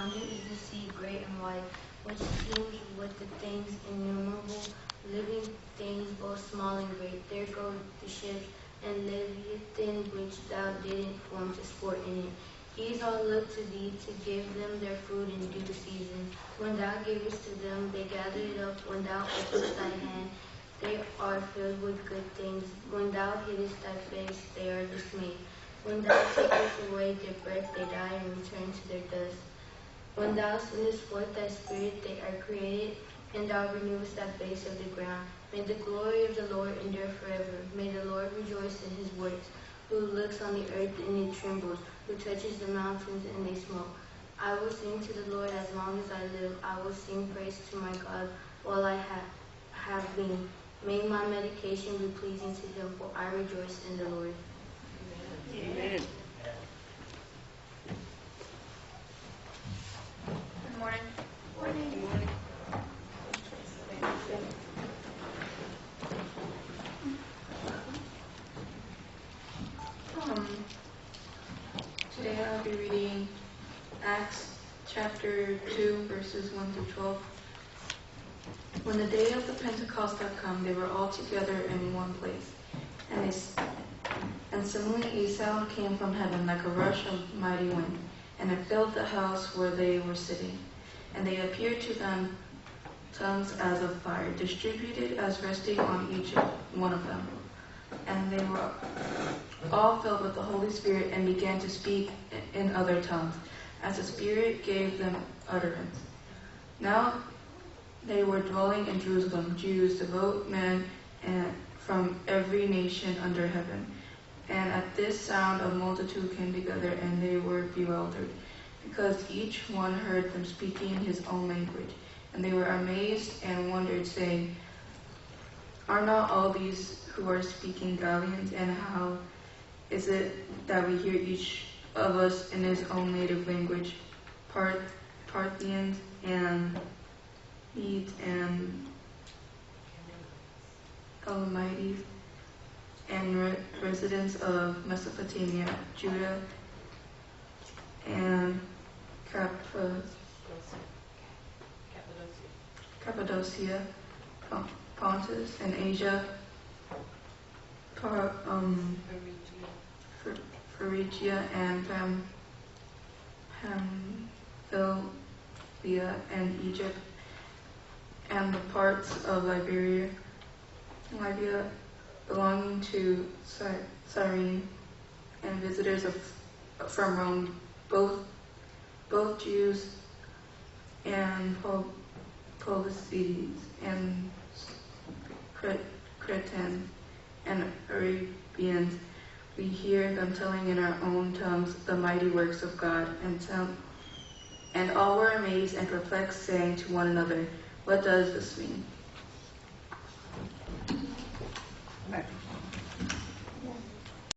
Yonder is the sea, great and wide, which teems with the things innumerable, living things both small and great. There go the ships, and Leviathan, which thou didn't form to sport in it. These all look to thee to give them their food in due season. When thou givest to them, they gather it up. When thou openest thy hand, they are filled with good things. When thou hidest thy face, they are dismayed. When thou takest away their breath, they die and return to their dust. When thou sendest forth thy spirit, they are created, and thou renewest the face of the ground. May the glory of the Lord endure forever. May the Lord rejoice in his works, who looks on the earth and it trembles, who touches the mountains and they smoke. I will sing to the Lord as long as I live. I will sing praise to my God while I have been. May my medication be pleasing to him, for I rejoice in the Lord. Amen. Good morning. Good morning. Today I'll be reading Acts chapter 2, verses 1 through 12. When the day of the Pentecost had come, they were all together in one place. And suddenly a sound came from heaven like a rush of mighty wind, and it filled the house where they were sitting. And they appeared to them tongues as of fire, distributed as resting on each one of them. And they were all filled with the Holy Spirit and began to speak in other tongues, as the Spirit gave them utterance. Now they were dwelling in Jerusalem, Jews, devout men, and from every nation under heaven. And at this sound a multitude came together, and they were bewildered, because each one heard them speaking in his own language. And they were amazed and wondered, saying, Are not all these who are speaking Galileans? And how is it that we hear each of us in his own native language? Parthians and Medes and Elamites, and residents of Mesopotamia, Judah, and Cappadocia, Pontus, and Asia, Phrygia, and Pamphylia, and Egypt, and the parts of Libya belonging to Cyrene, and visitors from Rome, both Jews and Policies, and Cretans and Arabians. We hear them telling in our own tongues the mighty works of God, and all were amazed and perplexed, saying to one another, What does this mean?